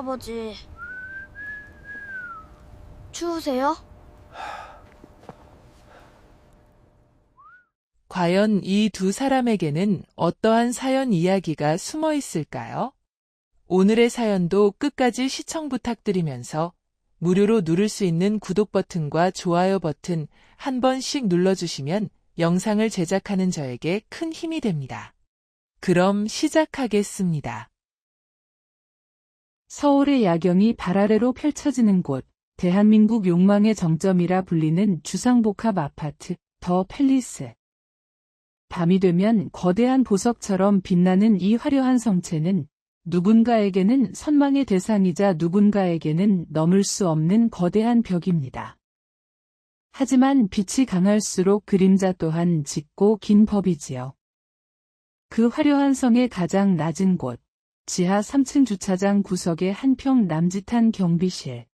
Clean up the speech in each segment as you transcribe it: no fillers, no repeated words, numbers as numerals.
할아버지. 추우세요? 과연 이 두 사람에게는 어떠한 사연 이야기가 숨어 있을까요? 오늘의 사연도 끝까지 시청 부탁드리면서 무료로 누를 수 있는 구독 버튼과 좋아요 버튼 한 번씩 눌러주시면 영상을 제작하는 저에게 큰 힘이 됩니다. 그럼 시작하겠습니다. 서울의 야경이 발 아래로 펼쳐지는 곳, 대한민국 욕망의 정점이라 불리는 주상복합 아파트, 더 팰리스. 밤이 되면 거대한 보석처럼 빛나는 이 화려한 성체는 누군가에게는 선망의 대상이자 누군가에게는 넘을 수 없는 거대한 벽입니다. 하지만 빛이 강할수록 그림자 또한 짙고 긴 법이지요. 그 화려한 성의 가장 낮은 곳, 지하 3층 주차장 구석의 한평 남짓한 경비실.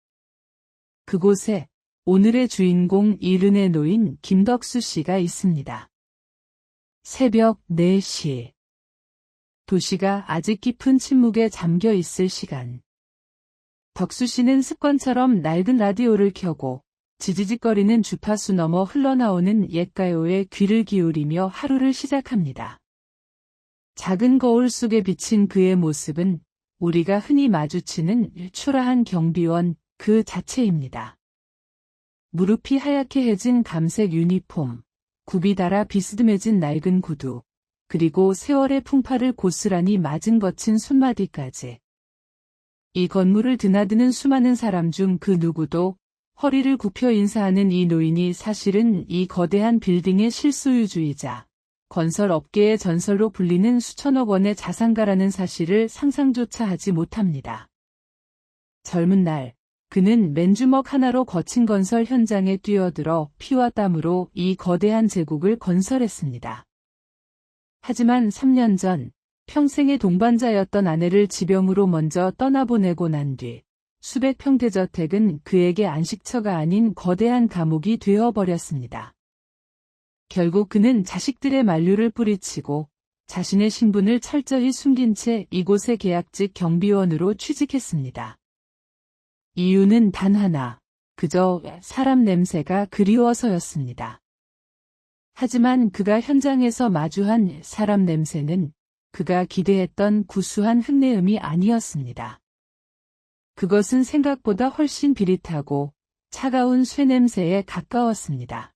그곳에 오늘의 주인공 이른의 노인 김덕수 씨가 있습니다. 새벽 4시. 도시가 아직 깊은 침묵에 잠겨 있을 시간. 덕수 씨는 습관처럼 낡은 라디오를 켜고 지지직거리는 주파수 너머 흘러나오는 옛가요에 귀를 기울이며 하루를 시작합니다. 작은 거울 속에 비친 그의 모습은 우리가 흔히 마주치는 초라한 경비원 그 자체입니다. 무릎이 하얗게 해진 감색 유니폼, 굽이 달아 비스듬해진 낡은 구두, 그리고 세월의 풍파를 고스란히 맞은 거친 손마디까지. 이 건물을 드나드는 수많은 사람 중 그 누구도 허리를 굽혀 인사하는 이 노인이 사실은 이 거대한 빌딩의 실소유주이자 건설업계의 전설로 불리는 수천억 원의 자산가라는 사실을 상상조차 하지 못합니다. 젊은 날, 그는 맨주먹 하나로 거친 건설 현장에 뛰어들어 피와 땀으로 이 거대한 제국을 건설했습니다. 하지만 3년 전 평생의 동반자였던 아내를 지병으로 먼저 떠나보내고 난 뒤 수백 평 대저택은 그에게 안식처가 아닌 거대한 감옥이 되어버렸습니다. 결국 그는 자식들의 만류를 뿌리치고 자신의 신분을 철저히 숨긴 채 이곳의 계약직 경비원으로 취직했습니다. 이유는 단 하나, 그저 사람 냄새가 그리워서였습니다. 하지만 그가 현장에서 마주한 사람 냄새는 그가 기대했던 구수한 흙내음이 아니었습니다. 그것은 생각보다 훨씬 비릿하고 차가운 쇠냄새에 가까웠습니다.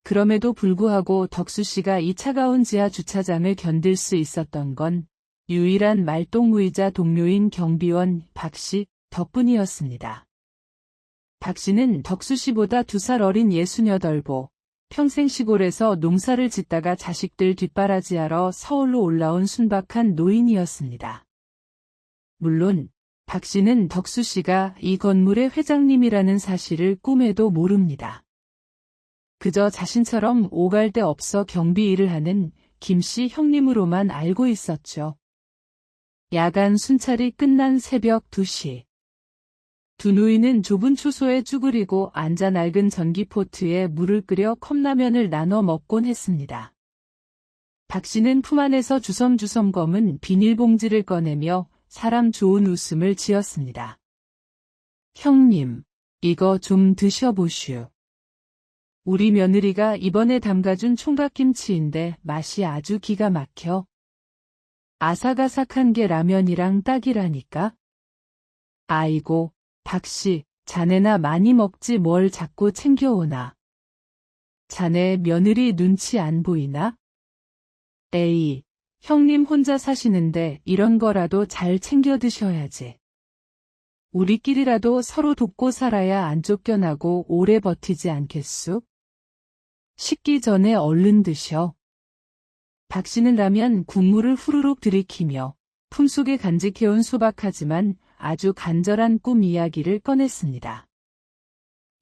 그럼에도 불구하고 덕수 씨가 이 차가운 지하 주차장을 견딜 수 있었던 건 유일한 말동무이자 동료인 경비원 박 씨 덕분이었습니다. 박 씨는 덕수 씨보다 2살 어린 68보, 평생 시골에서 농사를 짓다가 자식들 뒷바라지하러 서울로 올라온 순박한 노인이었습니다. 물론 박 씨는 덕수 씨가 이 건물의 회장님이라는 사실을 꿈에도 모릅니다. 그저 자신처럼 오갈 데 없어 경비 일을 하는 김 씨 형님으로만 알고 있었죠. 야간 순찰이 끝난 새벽 2시. 두 누이는 좁은 초소에 쭈그리고 앉아 낡은 전기포트에 물을 끓여 컵라면을 나눠 먹곤 했습니다. 박 씨는 품 안에서 주섬주섬 검은 비닐봉지를 꺼내며 사람 좋은 웃음을 지었습니다. 형님, 이거 좀 드셔보슈. 우리 며느리가 이번에 담가준 총각김치인데 맛이 아주 기가 막혀. 아삭아삭한 게 라면이랑 딱이라니까. 아이고, 박씨, 자네나 많이 먹지 뭘 자꾸 챙겨오나. 자네 며느리 눈치 안 보이나? 에이, 형님 혼자 사시는데 이런 거라도 잘 챙겨 드셔야지. 우리끼리라도 서로 돕고 살아야 안 쫓겨나고 오래 버티지 않겠수? 식기 전에 얼른 드셔. 박씨는 라면 국물을 후루룩 들이키며 품속에 간직해온 소박하지만 아주 간절한 꿈 이야기를 꺼냈습니다.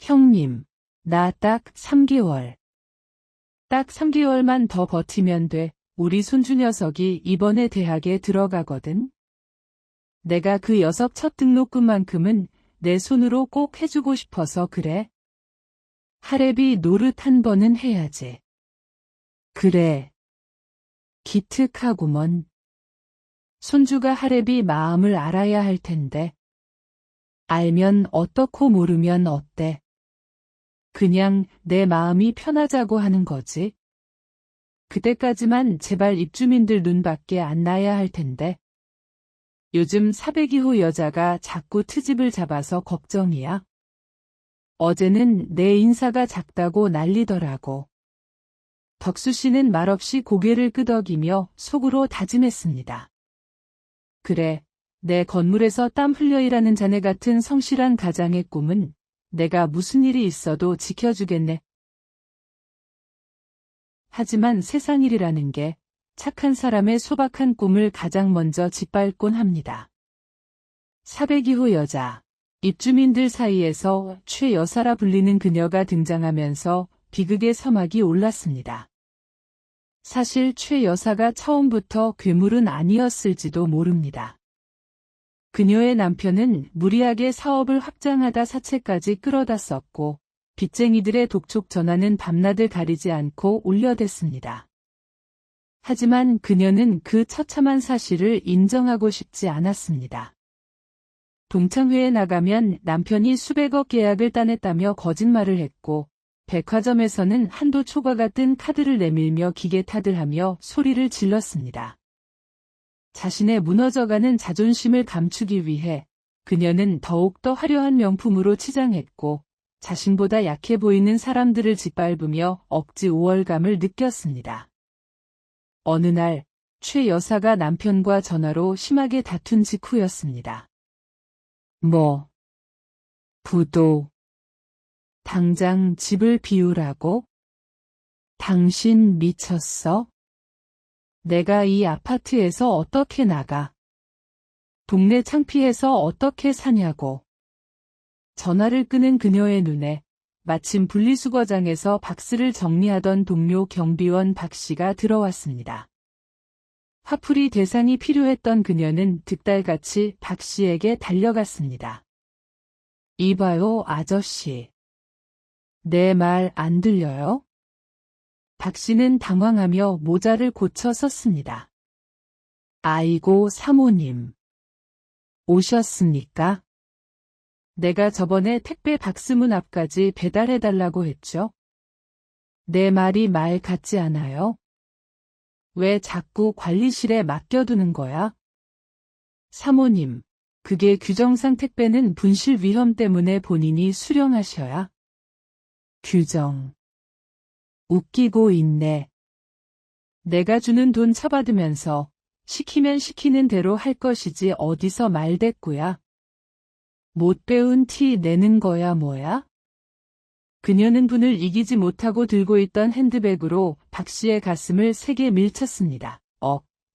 형님, 나 딱 3개월. 딱 3개월만 더 버티면 돼. 우리 손주 녀석이 이번에 대학에 들어가거든. 내가 그 녀석 첫 등록금만큼은 내 손으로 꼭 해주고 싶어서 그래. 할애비 노릇 한 번은 해야지. 그래. 기특하구먼. 손주가 하랩이 마음을 알아야 할 텐데. 알면 어떻고 모르면 어때? 그냥 내 마음이 편하자고 하는 거지. 그때까지만 제발 입주민들 눈밖에 안 나야 할 텐데. 요즘 400이후 여자가 자꾸 트집을 잡아서 걱정이야. 어제는 내 인사가 작다고 난리더라고. 덕수 씨는 말없이 고개를 끄덕이며 속으로 다짐했습니다. 그래, 내 건물에서 땀 흘려 일하는 자네 같은 성실한 가장의 꿈은 내가 무슨 일이 있어도 지켜주겠네. 하지만 세상 일이라는 게 착한 사람의 소박한 꿈을 가장 먼저 짓밟곤 합니다. 400이후 여자, 입주민들 사이에서 최여사라 불리는 그녀가 등장하면서 비극의 서막이 올랐습니다. 사실 최여사가 처음부터 괴물은 아니었을지도 모릅니다. 그녀의 남편은 무리하게 사업을 확장하다 사채까지 끌어다 썼고 빚쟁이들의 독촉 전화는 밤낮을 가리지 않고 울려댔습니다. 하지만 그녀는 그 처참한 사실을 인정하고 싶지 않았습니다. 동창회에 나가면 남편이 수백억 계약을 따냈다며 거짓말을 했고 백화점에서는 한도 초과가 뜬 카드를 내밀며 기계타들하며 소리를 질렀습니다. 자신의 무너져가는 자존심을 감추기 위해 그녀는 더욱더 화려한 명품으로 치장했고 자신보다 약해 보이는 사람들을 짓밟으며 억지 우월감을 느꼈습니다. 어느 날 최 여사가 남편과 전화로 심하게 다툰 직후였습니다. 부도. 당장 집을 비우라고? 당신 미쳤어? 내가 이 아파트에서 어떻게 나가? 동네 창피해서 어떻게 사냐고. 전화를 끄는 그녀의 눈에 마침 분리수거장에서 박스를 정리하던 동료 경비원 박 씨가 들어왔습니다. 화풀이 대상이 필요했던 그녀는 득달같이 박 씨에게 달려갔습니다. 이봐요, 아저씨. 내 말 안 들려요? 박 씨는 당황하며 모자를 고쳐 썼습니다. 아이고, 사모님. 오셨습니까? 내가 저번에 택배 박스문 앞까지 배달해달라고 했죠? 내 말이 말 같지 않아요? 왜 자꾸 관리실에 맡겨두는 거야? 사모님, 그게 규정상 택배는 분실 위험 때문에 본인이 수령하셔야. 규정. 웃기고 있네. 내가 주는 돈 처받으면서 시키면 시키는 대로 할 것이지 어디서 말대꾸야. 못 배운 티 내는 거야 뭐야? 그녀는 분을 이기지 못하고 들고 있던 핸드백으로 박 씨의 가슴을 세게 밀쳤습니다.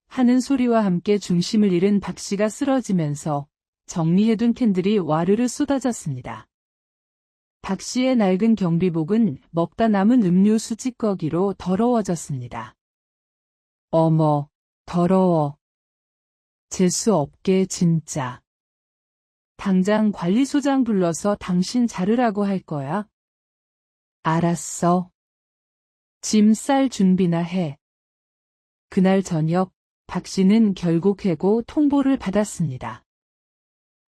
하는 소리와 함께 중심을 잃은 박 씨가 쓰러지면서 정리해둔 캔들이 와르르 쏟아졌습니다. 박 씨의 낡은 경비복은 먹다 남은 음료수 찌꺼기로 더러워졌습니다. 어머, 더러워. 재수 없게 진짜. 당장 관리소장 불러서 당신 자르라고 할 거야? 알았어. 짐 쌀 준비나 해. 그날 저녁 박 씨는 결국 해고 통보를 받았습니다.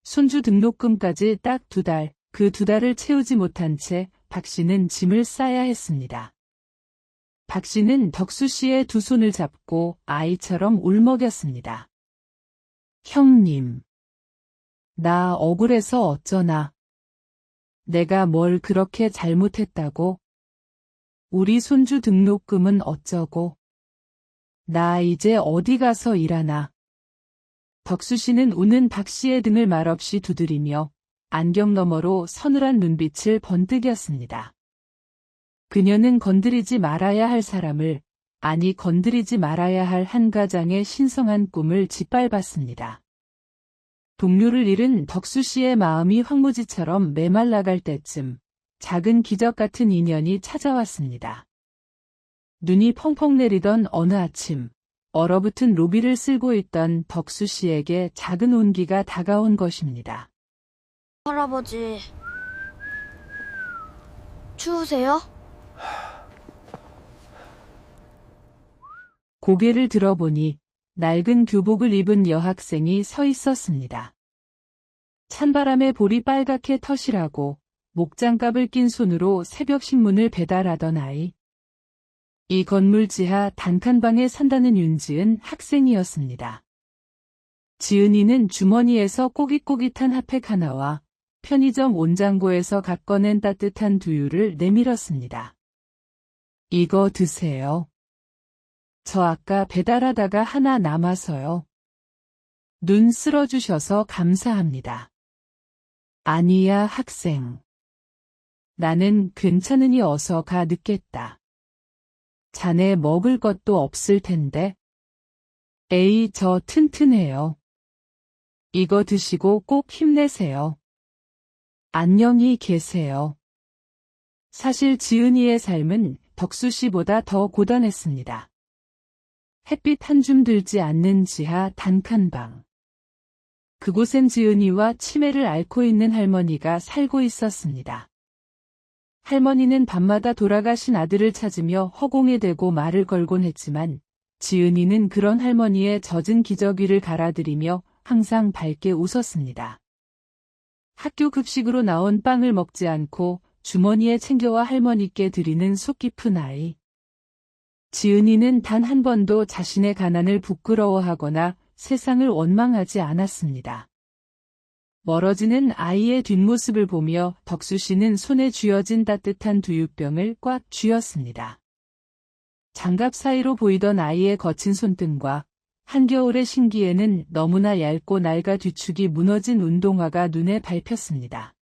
손주 등록금까지 딱 2달, 그 2달을 채우지 못한 채 박 씨는 짐을 싸야 했습니다. 박 씨는 덕수 씨의 두 손을 잡고 아이처럼 울먹였습니다. 형님. 나 억울해서 어쩌나. 내가 뭘 그렇게 잘못했다고? 우리 손주 등록금은 어쩌고? 나 이제 어디 가서 일하나? 덕수 씨는 우는 박 씨의 등을 말없이 두드리며 안경 너머로 서늘한 눈빛을 번뜩였습니다. 그녀는 건드리지 말아야 할 사람을, 아니 건드리지 말아야 할 한 가장의 신성한 꿈을 짓밟았습니다. 동료를 잃은 덕수 씨의 마음이 황무지처럼 메말라갈 때쯤 작은 기적 같은 인연이 찾아왔습니다. 눈이 펑펑 내리던 어느 아침, 얼어붙은 로비를 쓸고 있던 덕수 씨에게 작은 온기가 다가온 것입니다. 할아버지, 추우세요? 고개를 들어보니 낡은 교복을 입은 여학생이 서 있었습니다. 찬바람에 볼이 빨갛게 터실하고 목장갑을 낀 손으로 새벽 신문을 배달하던 아이. 이 건물 지하 단칸방에 산다는 윤지은 학생이었습니다. 지은이는 주머니에서 꼬깃꼬깃한 핫팩 하나와 편의점 온장고에서 갓 꺼낸 따뜻한 두유를 내밀었습니다. 이거 드세요. 저 아까 배달하다가 하나 남아서요. 눈 쓸어주셔서 감사합니다. 아니야, 학생. 나는 괜찮으니 어서 가 늦겠다. 자네 먹을 것도 없을 텐데. 에이, 저 튼튼해요. 이거 드시고 꼭 힘내세요. 안녕히 계세요. 사실 지은이의 삶은 덕수 씨보다 더 고단했습니다. 햇빛 한 줌 들지 않는 지하 단칸방. 그곳엔 지은이와 치매를 앓고 있는 할머니가 살고 있었습니다. 할머니는 밤마다 돌아가신 아들을 찾으며 허공에 대고 말을 걸곤 했지만 지은이는 그런 할머니의 젖은 기저귀를 갈아들이며 항상 밝게 웃었습니다. 학교 급식으로 나온 빵을 먹지 않고 주머니에 챙겨와 할머니께 드리는 속 깊은 아이. 지은이는 단 한 번도 자신의 가난을 부끄러워하거나 세상을 원망하지 않았습니다. 멀어지는 아이의 뒷모습을 보며 덕수 씨는 손에 쥐어진 따뜻한 두유병을 꽉 쥐었습니다. 장갑 사이로 보이던 아이의 거친 손등과 한겨울의 신기에는 너무나 얇고 낡아 뒤축이 무너진 운동화가 눈에 밟혔습니다.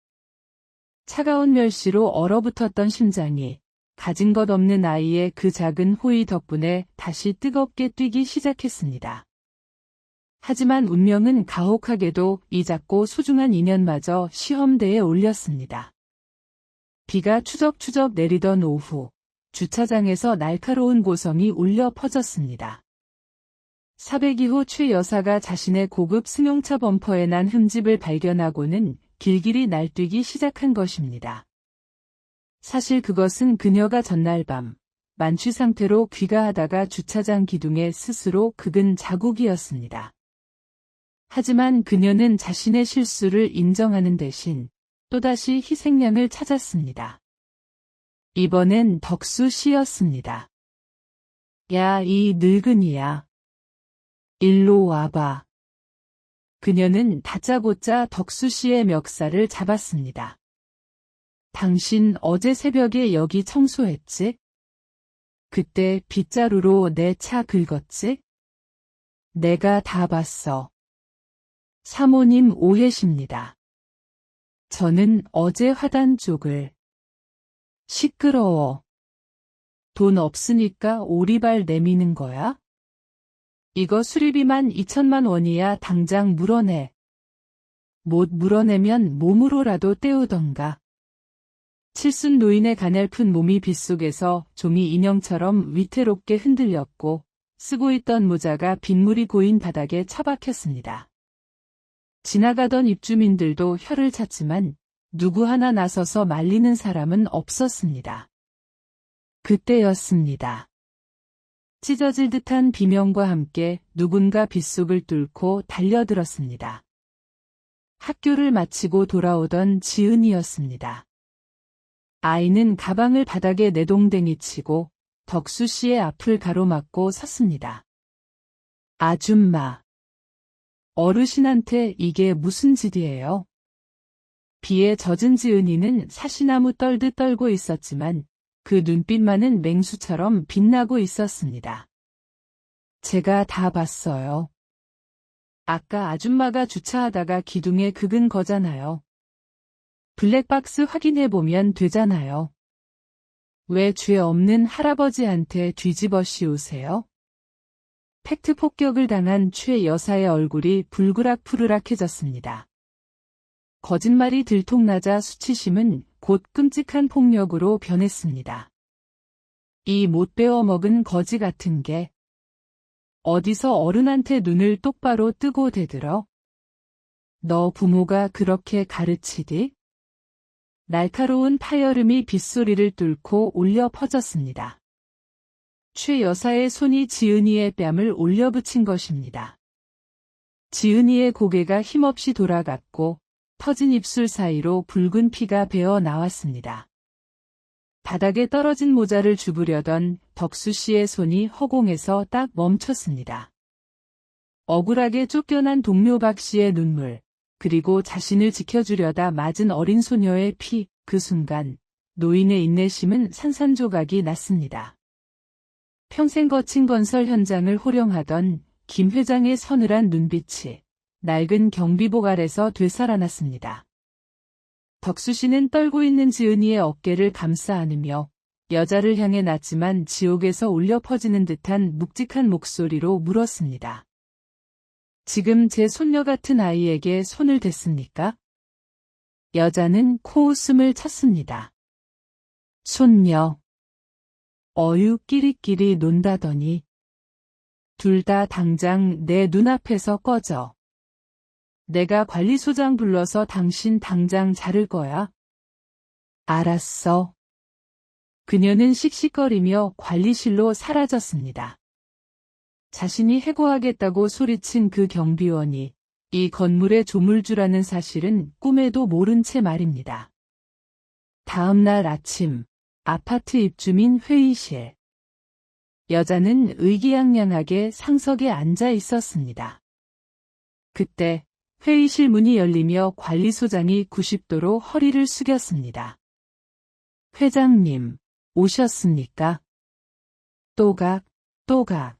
차가운 멸시로 얼어붙었던 심장이 가진 것 없는 아이의 그 작은 호의 덕분에 다시 뜨겁게 뛰기 시작했습니다. 하지만 운명은 가혹하게도 이 작고 소중한 인연마저 시험대에 올렸습니다. 비가 추적추적 내리던 오후, 주차장에서 날카로운 고성이 울려 퍼졌습니다. 402호 최 여사가 자신의 고급 승용차 범퍼에 난 흠집을 발견하고는 길길이 날뛰기 시작한 것입니다. 사실 그것은 그녀가 전날 밤 만취 상태로 귀가하다가 주차장 기둥에 스스로 긁은 자국이었습니다. 하지만 그녀는 자신의 실수를 인정하는 대신 또다시 희생양을 찾았습니다. 이번엔 덕수 씨였습니다. 야, 이 늙은이야. 일로 와봐. 그녀는 다짜고짜 덕수 씨의 멱살을 잡았습니다. 당신 어제 새벽에 여기 청소했지? 그때 빗자루로 내 차 긁었지? 내가 다 봤어. 사모님 오해십니다. 저는 어제 화단 쪽을. 시끄러워. 돈 없으니까 오리발 내미는 거야? 이거 수리비만 2천만 원이야. 당장 물어내. 못 물어내면 몸으로라도 때우던가. 칠순 노인의 가냘픈 몸이 빗속에서 종이 인형처럼 위태롭게 흔들렸고 쓰고 있던 모자가 빗물이 고인 바닥에 처박혔습니다. 지나가던 입주민들도 혀를 찼지만 누구 하나 나서서 말리는 사람은 없었습니다. 그때였습니다. 찢어질 듯한 비명과 함께 누군가 빗속을 뚫고 달려들었습니다. 학교를 마치고 돌아오던 지은이었습니다. 아이는 가방을 바닥에 내동댕이 치고 덕수 씨의 앞을 가로막고 섰습니다. 아줌마. 어르신한테 이게 무슨 짓이에요? 비에 젖은 지은이는 사시나무 떨듯 떨고 있었지만 그 눈빛만은 맹수처럼 빛나고 있었습니다. 제가 다 봤어요. 아까 아줌마가 주차하다가 기둥에 긁은 거잖아요. 블랙박스 확인해보면 되잖아요. 왜 죄 없는 할아버지한테 뒤집어 씌우세요? 팩트 폭격을 당한 최 여사의 얼굴이 불그락푸르락해졌습니다. 거짓말이 들통나자 수치심은 곧 끔찍한 폭력으로 변했습니다. 이 못 배워먹은 거지 같은 게 어디서 어른한테 눈을 똑바로 뜨고 대들어? 너 부모가 그렇게 가르치디? 날카로운 파열음이 빗소리를 뚫고 울려 퍼졌습니다. 최 여사의 손이 지은이의 뺨을 올려붙인 것입니다. 지은이의 고개가 힘없이 돌아갔고 터진 입술 사이로 붉은 피가 배어 나왔습니다. 바닥에 떨어진 모자를 주부려던 덕수 씨의 손이 허공에서 딱 멈췄습니다. 억울하게 쫓겨난 동료 박 씨의 눈물, 그리고 자신을 지켜주려다 맞은 어린 소녀의 피, 그 순간 노인의 인내심은 산산조각이 났습니다. 평생 거친 건설 현장을 호령하던 김 회장의 서늘한 눈빛이 낡은 경비복 아래서 되살아났습니다. 덕수 씨는 떨고 있는 지은이의 어깨를 감싸 안으며 여자를 향해 낮지만 지옥에서 울려 퍼지는 듯한 묵직한 목소리로 물었습니다. 지금 제 손녀 같은 아이에게 손을 댔습니까? 여자는 코웃음을 쳤습니다. 손녀. 어유 끼리끼리 논다더니. 둘 다 당장 내 눈앞에서 꺼져. 내가 관리소장 불러서 당신 당장 자를 거야. 알았어. 그녀는 씩씩거리며 관리실로 사라졌습니다. 자신이 해고하겠다고 소리친 그 경비원이 이 건물의 조물주라는 사실은 꿈에도 모른 채 말입니다. 다음 날 아침, 아파트 입주민 회의실. 여자는 의기양양하게 상석에 앉아 있었습니다. 그때 회의실 문이 열리며 관리소장이 90도로 허리를 숙였습니다. 회장님, 오셨습니까? 또각, 또각.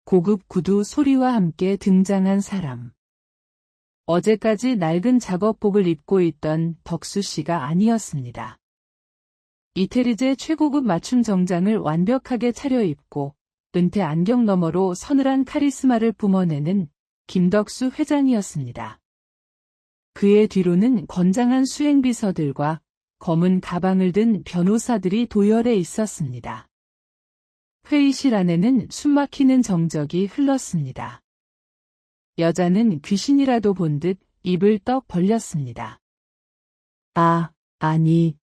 고급 구두 소리와 함께 등장한 사람. 어제까지 낡은 작업복을 입고 있던 덕수 씨가 아니었습니다. 이태리제 최고급 맞춤 정장을 완벽하게 차려입고 은퇴 안경 너머로 서늘한 카리스마를 뿜어내는 김덕수 회장이었습니다. 그의 뒤로는 건장한 수행비서들과 검은 가방을 든 변호사들이 도열해 있었습니다. 회의실 안에는 숨막히는 정적이 흘렀습니다. 여자는 귀신이라도 본 듯 입을 떡 벌렸습니다. 아니.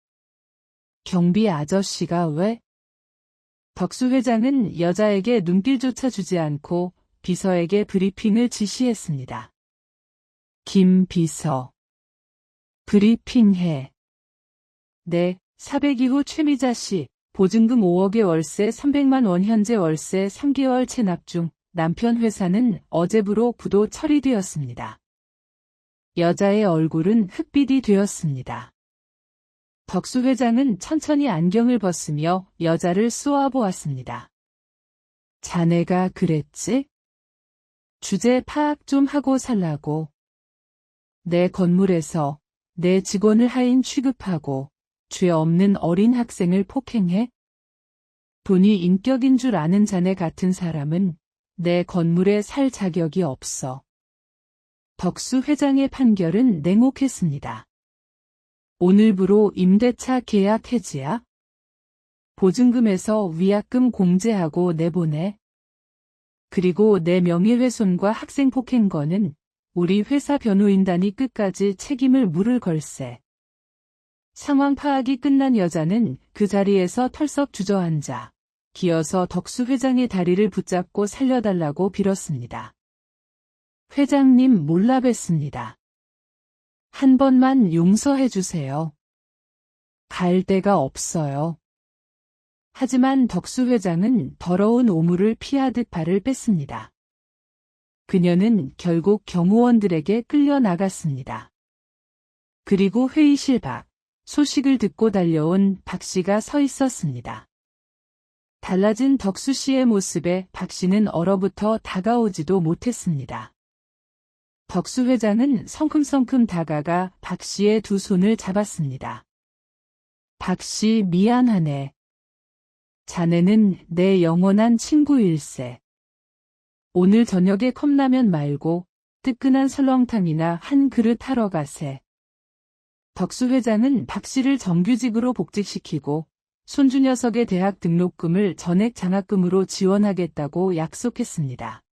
경비 아저씨가 왜? 덕수 회장은 여자에게 눈길조차 주지 않고 비서에게 브리핑을 지시했습니다. 김 비서. 브리핑해. 네, 사백 이후 최미자 씨, 보증금 5억의 월세 300만 원 현재 월세 3개월 체납 중, 남편 회사는 어제부로 부도 처리되었습니다. 여자의 얼굴은 흑빛이 되었습니다. 덕수 회장은 천천히 안경을 벗으며 여자를 쏘아보았습니다. 자네가 그랬지? 주제 파악 좀 하고 살라고. 내 건물에서 내 직원을 하인 취급하고 죄 없는 어린 학생을 폭행해? 돈이 인격인 줄 아는 자네 같은 사람은 내 건물에 살 자격이 없어. 덕수 회장의 판결은 냉혹했습니다. 오늘부로 임대차 계약 해지야? 보증금에서 위약금 공제하고 내보내. 그리고 내 명예훼손과 학생폭행건은 우리 회사 변호인단이 끝까지 책임을 물을 걸세. 상황 파악이 끝난 여자는 그 자리에서 털썩 주저앉아 기어서 덕수 회장의 다리를 붙잡고 살려달라고 빌었습니다. 회장님 몰라 뵀습니다. 한 번만 용서해 주세요. 갈 데가 없어요. 하지만 덕수 회장은 더러운 오물을 피하듯 발을 뺐습니다. 그녀는 결국 경호원들에게 끌려나갔습니다. 그리고 회의실 밖, 소식을 듣고 달려온 박 씨가 서 있었습니다. 달라진 덕수 씨의 모습에 박 씨는 얼어붙어 다가오지도 못했습니다. 덕수 회장은 성큼성큼 다가가 박 씨의 두 손을 잡았습니다. 박 씨 미안하네. 자네는 내 영원한 친구일세. 오늘 저녁에 컵라면 말고 뜨끈한 설렁탕이나 한 그릇 하러 가세. 덕수 회장은 박 씨를 정규직으로 복직시키고 손주 녀석의 대학 등록금을 전액 장학금으로 지원하겠다고 약속했습니다.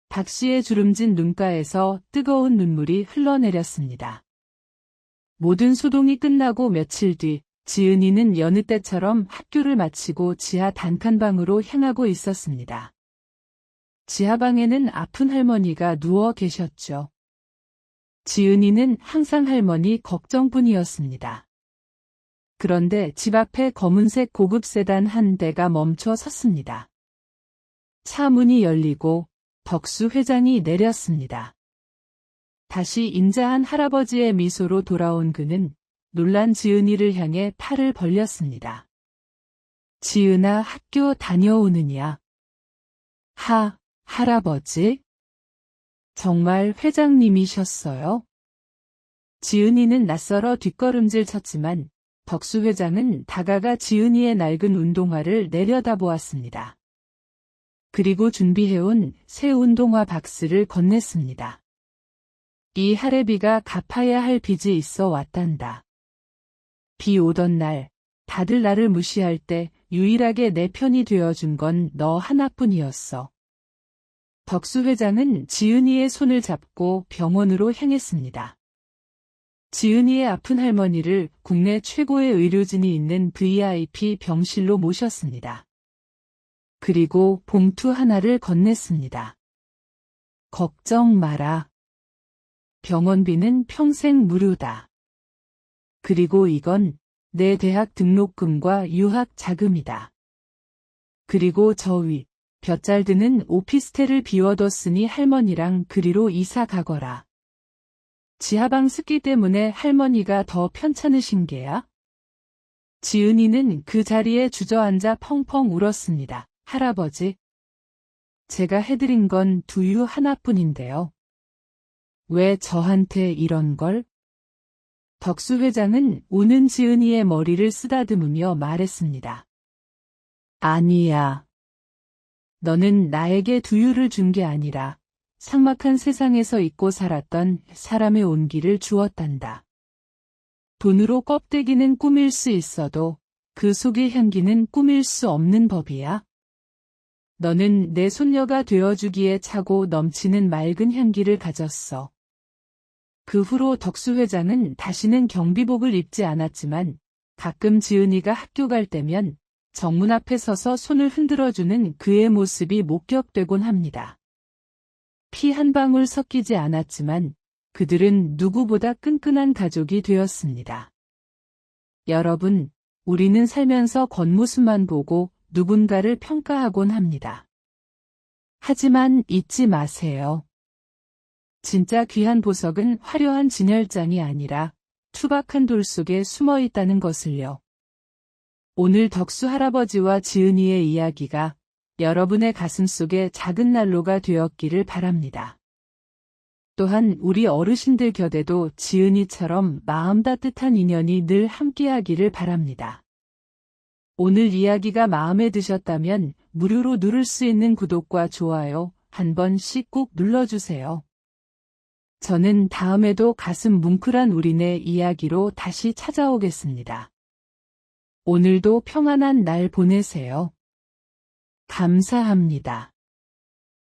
박 씨의 주름진 눈가에서 뜨거운 눈물이 흘러내렸습니다. 모든 소동이 끝나고 며칠 뒤 지은이는 여느 때처럼 학교를 마치고 지하 단칸방으로 향하고 있었습니다. 지하방에는 아픈 할머니가 누워 계셨죠. 지은이는 항상 할머니 걱정뿐이었습니다. 그런데 집 앞에 검은색 고급 세단 한 대가 멈춰 섰습니다. 차 문이 열리고 덕수 회장이 내렸습니다. 다시 인자한 할아버지의 미소로 돌아온 그는 놀란 지은이를 향해 팔을 벌렸습니다. 지은아, 학교 다녀오느냐? 할아버지? 정말 회장님이셨어요? 지은이는 낯설어 뒷걸음질 쳤지만 덕수 회장은 다가가 지은이의 낡은 운동화를 내려다보았습니다. 그리고 준비해온 새 운동화 박스를 건넸습니다. 이 할애비가 갚아야 할 빚이 있어 왔단다. 비 오던 날, 다들 나를 무시할 때 유일하게 내 편이 되어준 건 너 하나뿐이었어. 덕수 회장은 지은이의 손을 잡고 병원으로 향했습니다. 지은이의 아픈 할머니를 국내 최고의 의료진이 있는 VIP 병실로 모셨습니다. 그리고 봉투 하나를 건넸습니다. 걱정 마라. 병원비는 평생 무료다. 그리고 이건 내 대학 등록금과 유학 자금이다. 그리고 저 위, 볕잘 드는 오피스텔을 비워뒀으니 할머니랑 그리로 이사 가거라. 지하방 습기 때문에 할머니가 더 편찮으신 게야? 지은이는 그 자리에 주저앉아 펑펑 울었습니다. 할아버지, 제가 해드린 건 두유 하나뿐인데요. 왜 저한테 이런 걸? 덕수 회장은 우는 지은이의 머리를 쓰다듬으며 말했습니다. 아니야. 너는 나에게 두유를 준 게 아니라 삭막한 세상에서 잊고 살았던 사람의 온기를 주었단다. 돈으로 껍데기는 꾸밀 수 있어도 그 속의 향기는 꾸밀 수 없는 법이야. 너는 내 손녀가 되어주기에 차고 넘치는 맑은 향기를 가졌어. 그 후로 덕수 회장은 다시는 경비복을 입지 않았지만 가끔 지은이가 학교 갈 때면 정문 앞에 서서 손을 흔들어주는 그의 모습이 목격되곤 합니다. 피 한 방울 섞이지 않았지만 그들은 누구보다 끈끈한 가족이 되었습니다. 여러분, 우리는 살면서 겉모습만 보고 누군가를 평가하곤 합니다. 하지만 잊지 마세요. 진짜 귀한 보석은 화려한 진열장이 아니라 투박한 돌 속에 숨어 있다는 것을요. 오늘 덕수 할아버지와 지은이의 이야기가 여러분의 가슴속에 작은 난로가 되었기를 바랍니다. 또한 우리 어르신들 곁에도 지은이처럼 마음 따뜻한 인연이 늘 함께하기를 바랍니다. 오늘 이야기가 마음에 드셨다면 무료로 누를 수 있는 구독과 좋아요 한 번씩 꼭 눌러주세요. 저는 다음에도 가슴 뭉클한 우리네 이야기로 다시 찾아오겠습니다. 오늘도 평안한 날 보내세요. 감사합니다.